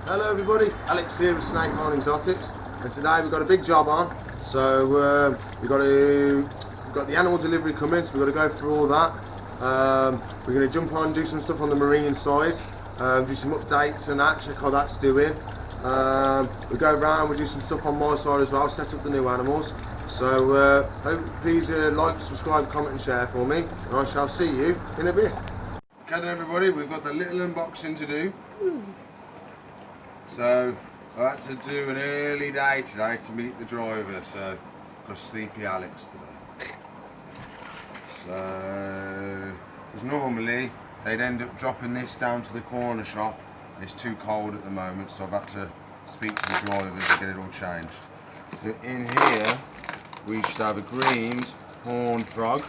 Hello everybody, Alex here with Snake Mine Exotics, and today we've got a big job on. So we've got the animal delivery coming, so we've got to go through all that. We're going to jump on, do some stuff on the marine side, do some updates and that, check how that's doing. We'll go around, we'll do some stuff on my side as well, set up the new animals. So please like, subscribe, comment and share for me, and I shall see you in a bit. Okay then everybody, we've got the little unboxing to do. So I had to do an early day today to meet the driver, so I've got sleepy Alex today. So, because normally they'd end up dropping this down to the corner shop. It's too cold at the moment, so I've had to speak to the drivers and get it all changed. So in here we should have a green horned frog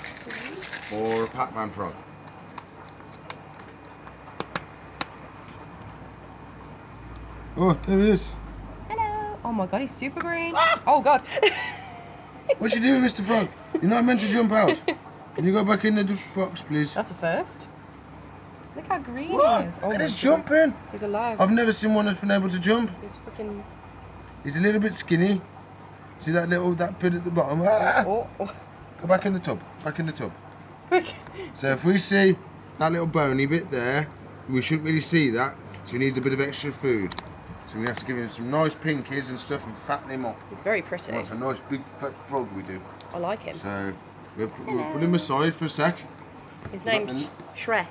or a PacMan frog. Oh, there he is. Hello. Oh my god, he's super green. Ah! Oh god. What you doing, Mr. Frog? You're not meant to jump out. Can you go back in the box, please? That's a first. Look how green he is. Oh, he's jumping. He's alive. I've never seen one that's been able to jump. He's freaking. He's a little bit skinny. See that bit at the bottom? Ah! Oh. Go back in the tub. Back in the tub. Quick. So if we see that little bony bit there, we shouldn't really see that. So he needs a bit of extra food. So we have to give him some nice pinkies and stuff and fatten him up. He's very pretty. That's a nice big fat frog we do. I like him. So we'll put him aside for a sec. His name's Shrek.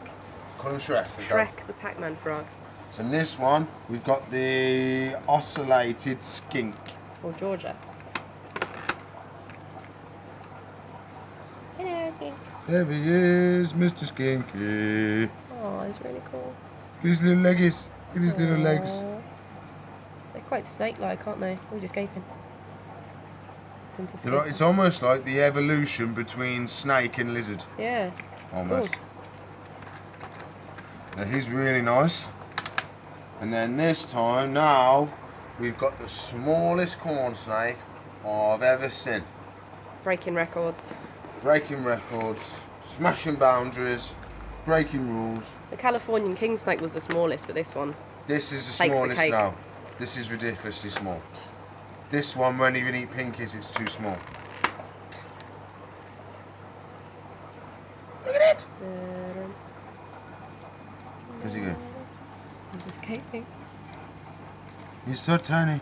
Call him Shrek. Shrek the PacMan Frog. So in this one, we've got the ocellated skink. Or Georgia. Hello, skink. There he is, Mr. Skinky. Oh, he's really cool. Look at his little leggies. Look at his little legs. They're quite snake-like, aren't they? Oh, he's escaping. It's almost like the evolution between snake and lizard. Yeah. Almost. Now he's really nice. And then this time, now, we've got the smallest corn snake I've ever seen. Breaking records. Breaking records, smashing boundaries, breaking rules. The Californian king snake was the smallest, but this one. This is the takes smallest the cake. now. This is ridiculously small. This one, when you eat pinkies, it's too small. Look at it! Where's he going? He's escaping. He's so tiny.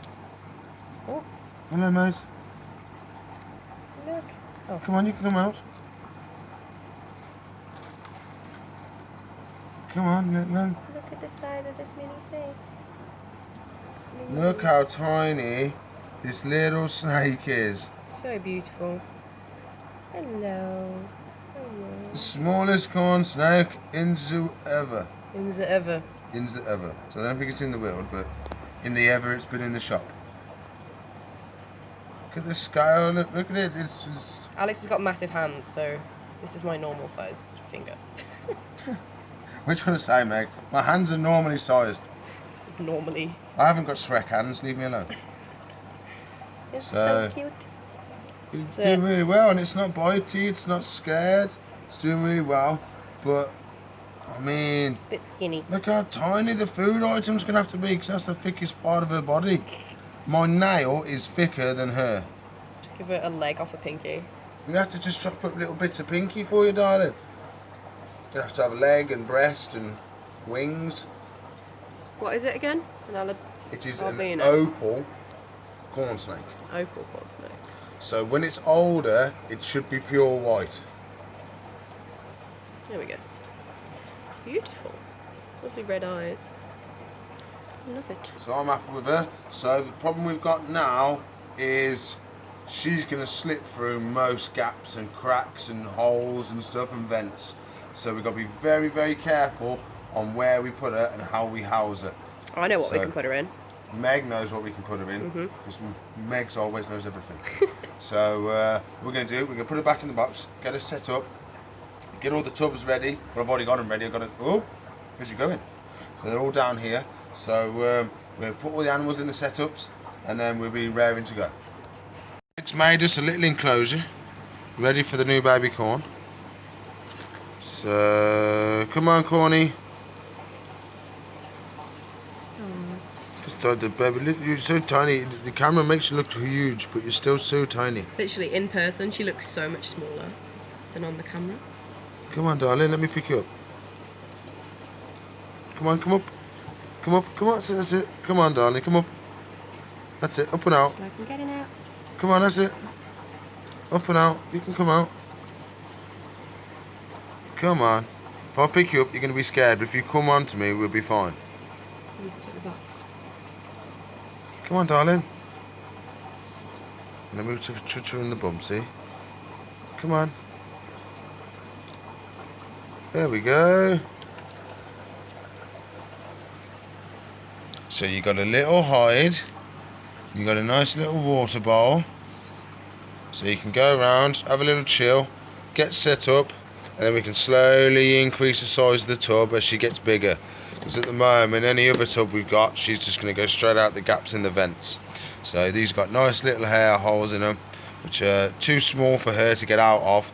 Oh. Hello, mate. Look. Oh. Come on, you can come out. Come on, look. Look at the side of this mini snake. Look how tiny this little snake is. So beautiful. Hello. Hello. The smallest corn snake in zoo ever. In the ever. In the ever. So I don't think it's in the world, but in the ever it's been in the shop. Look at the scale, look at it, it's just... Alex has got massive hands, so this is my normal size finger. What are you trying to say, Meg? My hands are normally sized. Normally. I haven't got Shrek hands, leave me alone. It's so cute. It's doing really well, and it's not bitey, it's not scared. It's doing really well, but I mean, Bit skinny. look how tiny the food item's gonna have to be, because that's the thickest part of her body. My nail is thicker than her. Give her a leg off a pinky. You have to just chop up little bits of pinky for you, darling. You have to have a leg and breast and wings. What is it again? It is albino. an opal corn snake. Opal corn snake. So when it's older, it should be pure white. There we go. Beautiful. Lovely red eyes. Love it. So I'm happy with her. So the problem we've got now is she's going to slip through most gaps and cracks and holes and stuff and vents. So we've got to be very, very careful on where we put her and how we house her. I know what we can put her in. Meg knows what we can put her in, because Meg's always knows everything. So we're going to do, we're going to put her back in the box, get her set up, get all the tubs ready. Well, I've already got them ready. I've got to, oh, where's she going? So they're all down here. So we're going to put all the animals in the setups, and then we'll be raring to go. Meg's made us a little enclosure, ready for the new baby corn. So, come on, Corny. outside the bed, but you're so tiny. The camera makes you look huge, but you're still so tiny. Literally, in person, she looks so much smaller than on the camera. Come on, darling, let me pick you up. Come on, come up. Come up, come on, that's it. Come on, darling, come up. That's it, up and out. I can get it out. Come on, that's it. Up and out, you can come out. Come on. If I pick you up, you're going to be scared, but if you come on to me, we'll be fine. Come on, darling. Let me touch her in the bum, see? Come on. There we go. So you got a little hide. You got a nice little water bowl. So you can go around, have a little chill, get set up, and then we can slowly increase the size of the tub as she gets bigger. Because at the moment, any other tub we've got, she's just going to go straight out the gaps in the vents. So these got nice little hair holes in them, which are too small for her to get out of,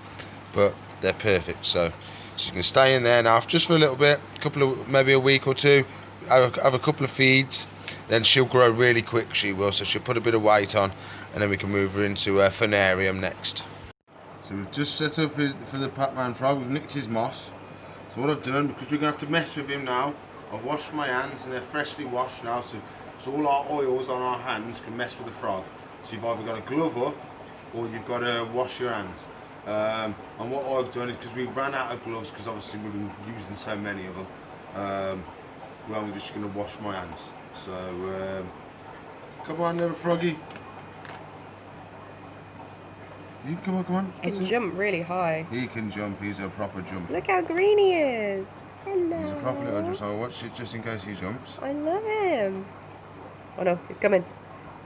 but they're perfect. So she's going to stay in there now just for a little bit, maybe a week or two, have a couple of feeds, then she'll grow really quick, she will. So she'll put a bit of weight on, and then we can move her into a phanarium next. So we've just set up for the PacMan Frog. We've nicked his moss. So what I've done, because we're going to have to mess with him now, I've washed my hands and they're freshly washed now, so all our oils on our hands can mess with the frog. So you've either got to glove up or you've got to wash your hands. And what I've done is, because we ran out of gloves, because obviously we've been using so many of them, well, I'm just going to wash my hands. So come on, little froggy. You come on. He can jump really high. He can jump. He's a proper jumper. Look how green he is. Hello. He's a proper little jumper. So I'll watch it just in case he jumps. I love him. Oh no, he's coming.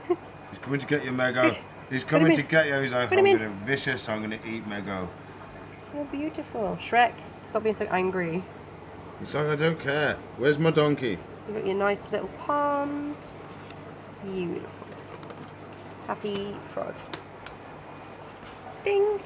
He's coming to get you, Mego. He's coming to get you. He's like, I'm going to vicious. I'm going to eat Mego. You're beautiful. Shrek, stop being so angry. He's like, I don't care. Where's my donkey? You've got your nice little pond. Beautiful. Happy frog. Ding.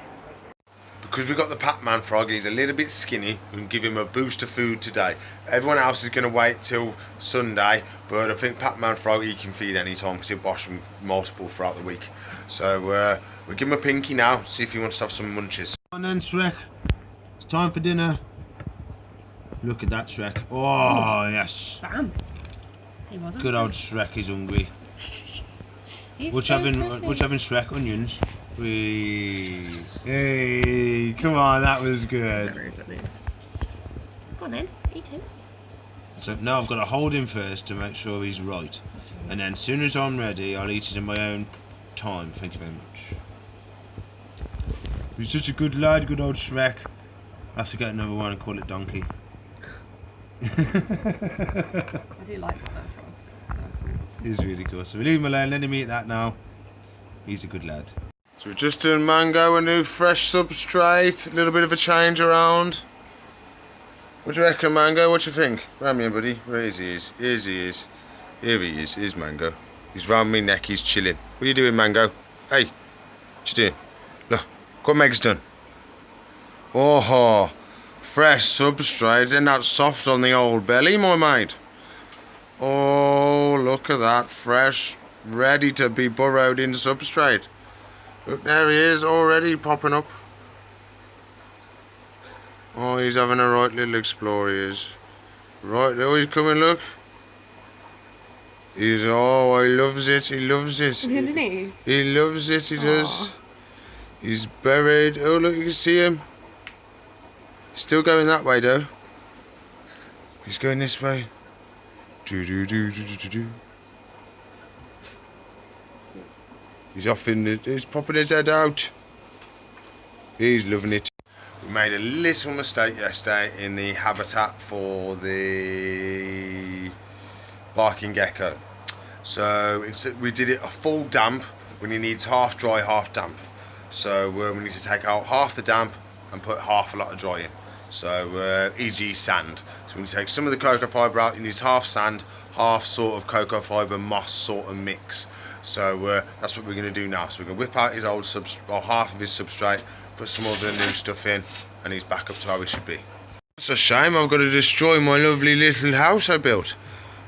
Because we've got the PacMan Frog, he's a little bit skinny, we can give him a boost of food today. Everyone else is going to wait till Sunday, but I think PacMan Frog, he can feed any time because he'll bosh them multiple throughout the week. So we'll give him a pinky now, see if he wants to have some munches. Come on then, Shrek. It's time for dinner. Look at that, Shrek. Oh, yes. Bam. He wasn't. Good old Shrek is hungry. What's having Shrek? Onions? Wee. Hey, come on, that was good. Very funny. Go on then, eat him. So now I've got to hold him first to make sure he's right. And then as soon as I'm ready, I'll eat it in my own time. Thank you very much. He's such a good lad, good old Shrek. I have to get another one and call it Donkey. I do like that frogs. He's really cool. So we leave him alone, let him eat that now. He's a good lad. So we've just done Mango, a new fresh substrate, a little bit of a change around. What do you reckon, Mango? What do you think? Round me in, buddy. Where is he? Here he is. Here he is. Here's Mango. He's round me neck, he's chilling. What are you doing, Mango? Hey, what you doing? Look, what Meg's done. Oh, fresh substrate, and that's soft on the old belly, my mate. Oh, look at that, fresh, ready to be burrowed in substrate. Look, there he is, already popping up. Oh, he's having a right little explore, he is. Right, there he's coming, look. He's, oh, he loves it, he loves it. Didn't he? He loves it, he does. He's buried. Oh, look, you can see him. He's still going that way, though. He's going this way. Do. He's off in the, he's popping his head out. He's loving it. We made a little mistake yesterday in the habitat for the barking gecko. So instead we did it a full damp when he needs half dry, half damp. So we need to take out half the damp and put half a lot of dry in. So e.g. sand. So when you take some of the cocoa fibre out, you need half sand, half sort of cocoa fibre moss sort of mix. So that's what we're going to do now. So we're going to whip out his old or half of his substrate, put some other new stuff in, and he's back up to how he should be. It's a shame I've got to destroy my lovely little house I built,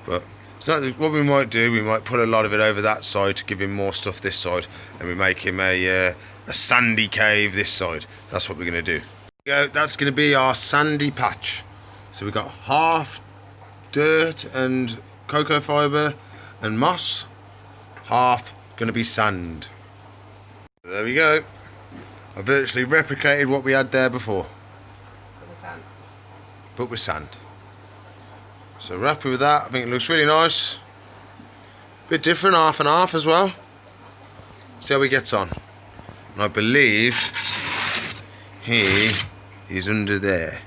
but So what we might do, we might put a lot of it over that side to give him more stuff this side, and we make him a sandy cave this side. That's what we're going to do. That's going to be our sandy patch. So we've got half dirt and cocoa fibre and moss, half going to be sand. There we go. I virtually replicated what we had there before. But with sand. So we're happy with that. I think it looks really nice. Bit different, half and half as well. See how he gets on. And I believe he is under there.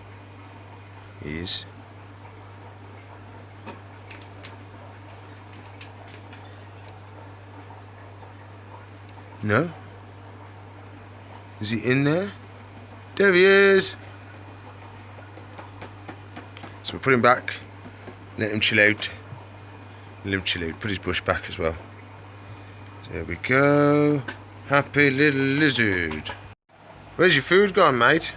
He is. No? Is he in there? There he is. So we'll put him back. Let him chill out. Let him chill out. Put his brush back as well. There we go. Happy little lizard. Where's your food gone, mate?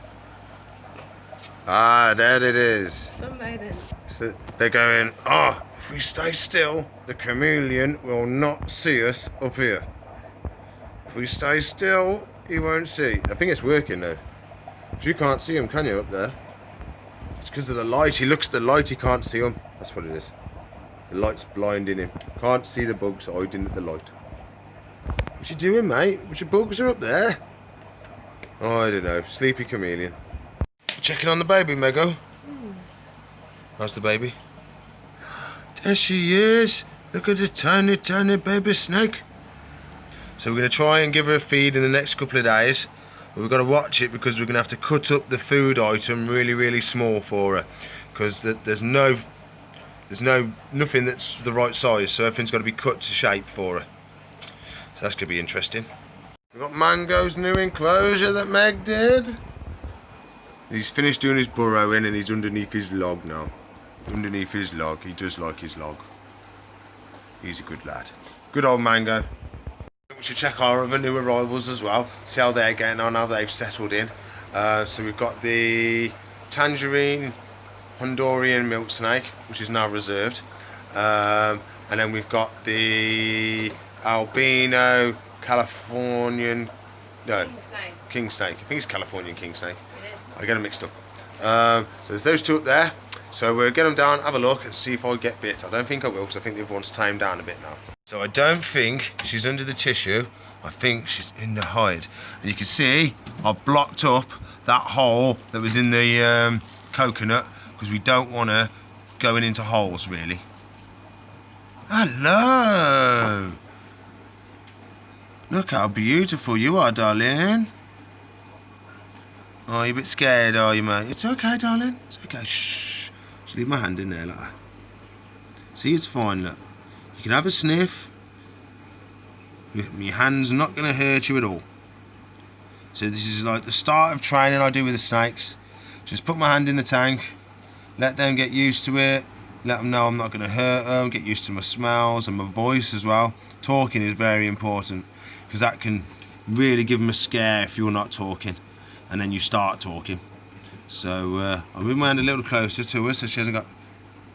Ah, there it is. Sunbathing. So they're going, oh, if we stay still, the chameleon will not see us up here. If we stay still, he won't see. I think it's working though. Because you can't see him, can you, up there? It's because of the light. He looks at the light, he can't see them. That's what it is. The light's blinding him. Can't see the bugs hiding at the light. What you doing, mate? What your bugs are up there? Oh, I don't know. Sleepy chameleon. Checking on the baby, Mego. How's the baby? There she is. Look at the tiny, tiny baby snake. So we're going to try and give her a feed in the next couple of days. But we've got to watch it because we're going to have to cut up the food item really, really small for her. Because there's nothing that's the right size. So everything's got to be cut to shape for her. So that's going to be interesting. We've got Mango's new enclosure that Meg did. He's finished doing his burrowing and he's underneath his log now. Underneath his log. He does like his log. He's a good lad. Good old Mango. We should check our other new arrivals as well. See how they're getting on, how they've settled in. So we've got the Tangerine Honduran milk snake, which is now reserved. And then we've got the albino Californian... No, king snake. I think it's Californian king snake. I get them mixed up. So there's those two up there. So we'll get them down, have a look and see if I get bit. I don't think I will because I think the other one's tamed down a bit now. So I don't think she's under the tissue. I think she's in the hide. And you can see I've blocked up that hole that was in the coconut because we don't want her going into holes really. Hello! Look how beautiful you are, darling. Oh, you're a bit scared, are you, mate? It's okay, darling. It's okay. Shh. Just leave my hand in there like that. See, it's fine, look. You can have a sniff. My hand's not going to hurt you at all. So this is like the start of training I do with the snakes. Just put my hand in the tank. Let them get used to it. Let them know I'm not going to hurt them. Get used to my smells and my voice as well. Talking is very important. Because that can really give them a scare if you're not talking. And then you start talking. So I'll move my hand a little closer to her so she hasn't got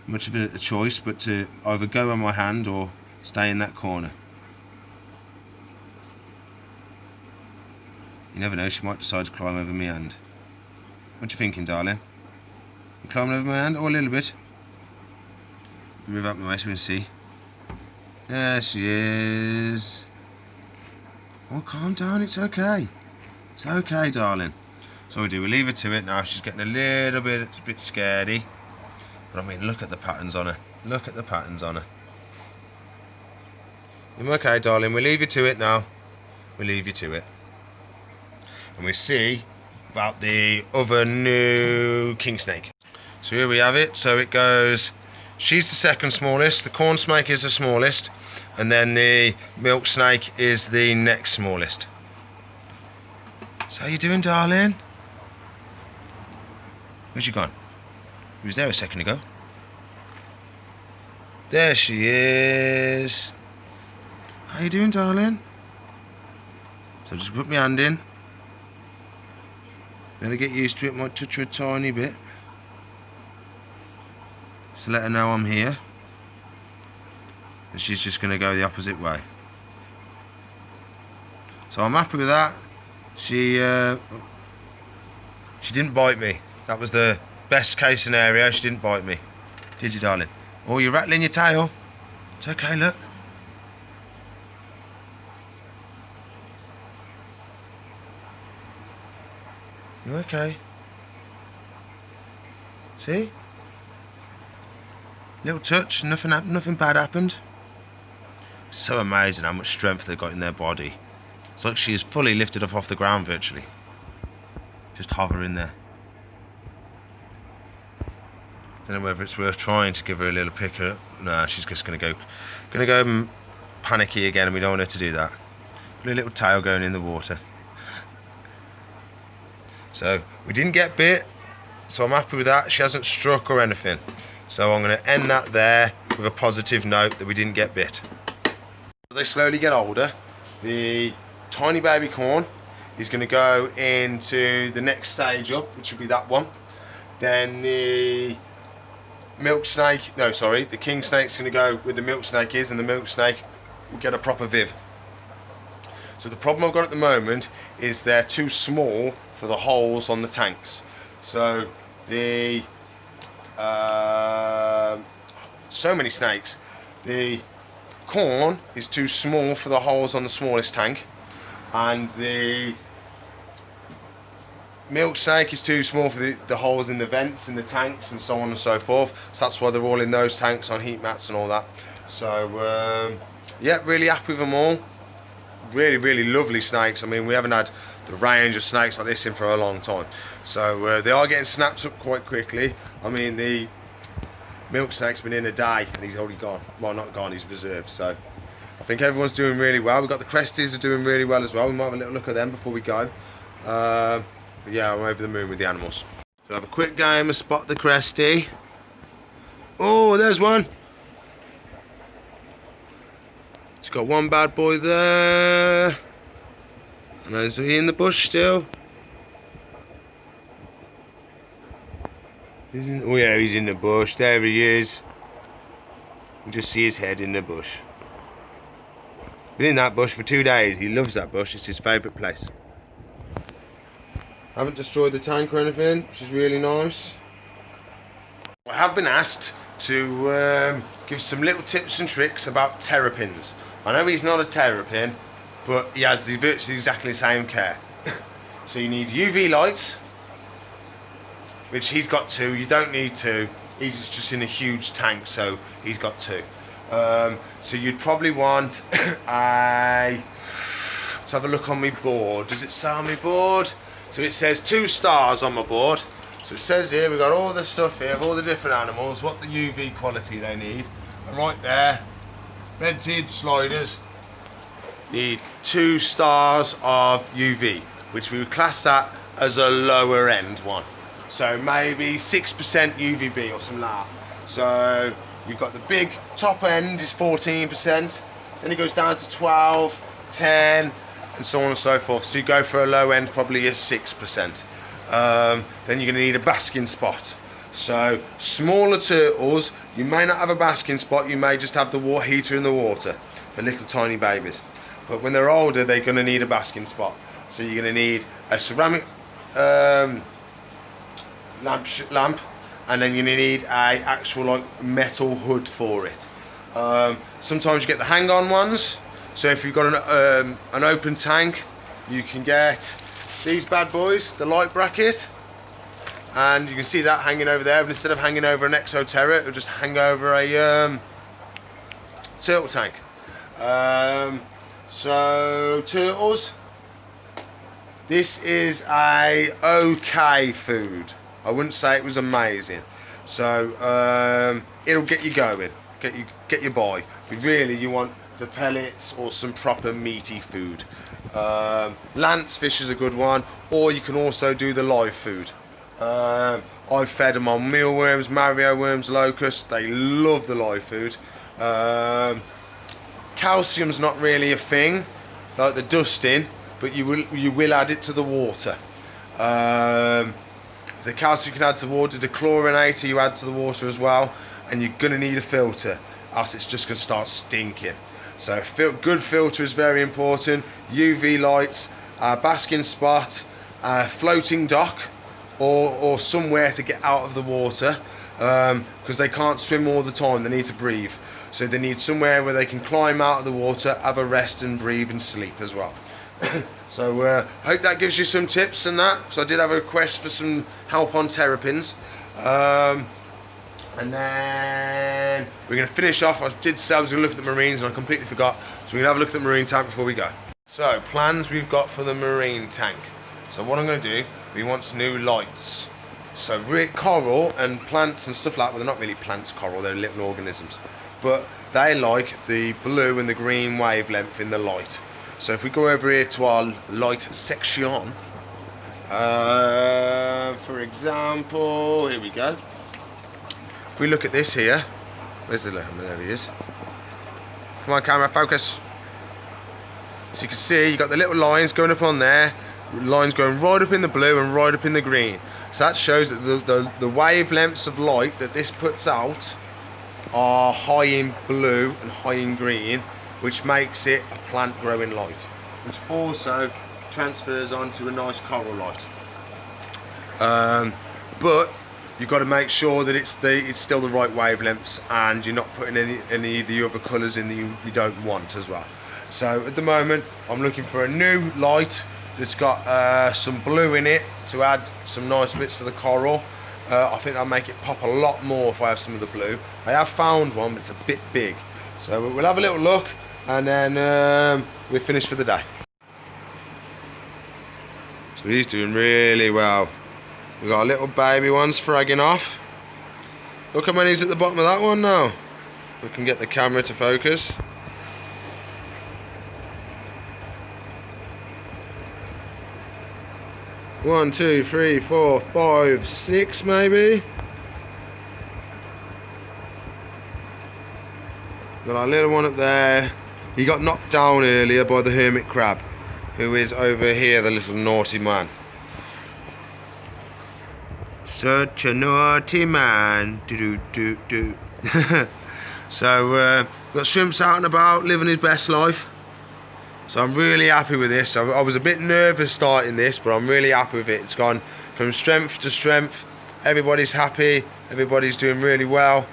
much of a choice but to either go on my hand or stay in that corner. You never know, she might decide to climb over my hand. What you thinking, darling? You climbing over my hand? Oh, a little bit. Move up my way so we can see. There she is. Oh, calm down, it's okay. It's okay, darling. So we do, we leave her to it now. She's getting a bit scaredy. But I mean, look at the patterns on her. Look at the patterns on her. You're okay, darling. We leave you to it now. We leave you to it. And we see about the other new king snake. So here we have it. So it goes, she's the second smallest. The corn snake is the smallest. And then the milk snake is the next smallest. So how you doing, darling? Where's she gone? He was there a second ago. There she is. How you doing, darling? So just put my hand in. Let her get used to it. Might touch her a tiny bit. Just to let her know I'm here. and she's just going to go the opposite way. So I'm happy with that. She didn't bite me. That was the best case scenario. She didn't bite me. Did you, darling? Oh, you're rattling your tail. It's okay, look. You okay? See? Little touch, nothing bad happened. It's so amazing how much strength they've got in their body. It's like she is fully lifted up off the ground virtually. Just hovering there. Don't know whether it's worth trying to give her a little pick up. No, she's just gonna go panicky again, and we don't want her to do that. Put a little tail going in the water. So we didn't get bit, so I'm happy with that. She hasn't struck or anything. So I'm going to end that there with a positive note that we didn't get bit. As they slowly get older, the tiny baby corn is going to go into the next stage up, which will be that one. Then the milk snake, no sorry, the king snake's going to go where the milk snake is, and the milk snake will get a proper viv. So the problem I've got at the moment is they're too small for the holes on the tanks. So the so many snakes. The corn is too small for the holes on the smallest tank, and the milk snake is too small for the holes in the vents in the tanks, and so on and so forth. So that's why they're all in those tanks on heat mats and all that. So yeah, really happy with them all. Really lovely snakes. I mean, we haven't had the range of snakes like this in for a long time. So they are getting snapped up quite quickly. I mean, the milk snake's been in a day and he's already gone. Well, not gone, he's reserved. So I think everyone's doing really well. We've got the cresties are doing really well as well. We might have a little look at them before we go. But yeah, I'm over the moon with the animals. So have a quick game of spot the cresty. Oh, there's one. It's got one bad boy there. And is he in the bush still? Oh yeah, he's in the bush. There he is. You just see his head in the bush. Been in that bush for 2 days. He loves that bush. It's his favourite place. Haven't destroyed the tank or anything, which is really nice. I have been asked to give some little tips and tricks about terrapins. I know he's not a terrapin, but he has virtually exactly the same care. So you need UV lights, which he's got 2. You don't need 2. He's just in a huge tank, so he's got 2. So you'd probably want a... Let's have a look on my board. Does it say on my board? So it says 2 stars on my board. So it says here, we've got all the stuff here of all the different animals, what the UV quality they need. And right there, red-tiered sliders need 2 stars of UV, which we would class that as a lower end one. So maybe 6% UVB or something like that. So you've got the big top end is 14%, then it goes down to 12, 10, and so on and so forth. So you go for a low end, probably a 6%. Then you're going to need a basking spot. So smaller turtles, you may not have a basking spot, you may just have the water heater in the water for little tiny babies. But when they're older, they're going to need a basking spot. So you're going to need a ceramic lamp, and then you're going to need a actual like metal hood for it. Sometimes you get the hang-on ones. So if you've got an open tank, you can get these bad boys, the light bracket, and you can see that hanging over there. But instead of hanging over an Exoterra, it'll just hang over a turtle tank. So turtles, this is a okay food. I wouldn't say it was amazing. So it'll get you going, get you by. But really, you want the pellets or some proper meaty food. Lance fish is a good one, or you can also do the live food. I've fed them on mealworms, Mario worms, locusts. They love the live food. Calcium's not really a thing, like the dusting, but you will add it to the water. The calcium you can add to the water, the chlorinator you add to the water as well, and you're going to need a filter. else it's just going to start stinking. So good filter is very important. UV lights, basking spot, floating dock, or somewhere to get out of the water, because they can't swim all the time, they need to breathe. So they need somewhere where they can climb out of the water, have a rest and breathe and sleep as well. So hope that gives you some tips and that. So I did have a request for some help on terrapins. And then we're going to finish off. I did say I was going to look at the marines and I completely forgot. So we're going to have a look at the marine tank before we go. So plans we've got for the marine tank. So what I'm going to do, we want some new lights. So coral and plants and stuff like that, well, they're not really plants, coral, they're little organisms. But they like the blue and the green wavelength in the light. So if we go over here to our light section, for example, here we go. If we look at this here, where's the lamp? There he is. Come on, camera, focus. So you can see you've got the little lines going up on there, lines going right up in the blue and right up in the green. So that shows that the wavelengths of light that this puts out are high in blue and high in green, which makes it a plant growing light, which also transfers onto a nice coral light. But you've got to make sure that it's still the right wavelengths, and you're not putting any of the other colours in that you don't want as well. So at the moment I'm looking for a new light that's got some blue in it to add some nice bits for the coral. I think that'll make it pop a lot more if I have some of the blue. I have found one, but it's a bit big. So we'll have a little look, and then we're finished for the day. So he's doing really well. We've got a little baby ones fragging off. Look how many's at the bottom of that one now. We can get the camera to focus. One, two, 3, 4, 5, 6 maybe. Got our little one up there. He got knocked down earlier by the hermit crab, who is over here, the little naughty man. Such a naughty man. Do do do do. So got shrimps out and about, living his best life. So I'm really happy with this. I was a bit nervous starting this, but I'm really happy with it. It's gone from strength to strength. Everybody's happy. Everybody's doing really well.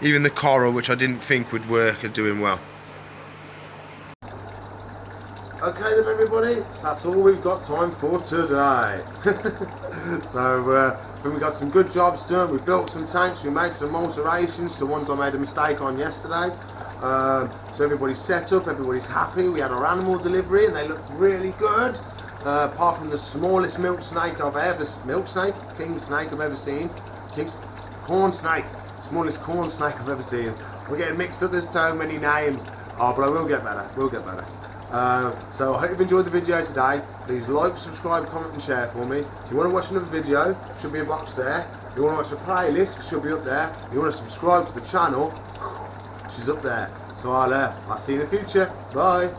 Even the coral, which I didn't think would work, are doing well. Okay then everybody, so that's all we've got time for today. So I think we got some good jobs done. We built some tanks, we made some alterations to ones I made a mistake on yesterday. So everybody's set up, everybody's happy. We had our animal delivery and they looked really good. Apart from the smallest king snake I've ever seen. Corn snake, smallest corn snake I've ever seen. We're getting mixed up, there's so many names. Oh, but we'll get better, so I hope you've enjoyed the video today. Please like, subscribe, comment and share for me. If you want to watch another video, should be a box there. If you want to watch the playlist, should be up there. If you want to subscribe to the channel, she's up there. So I'll see you in the future. Bye.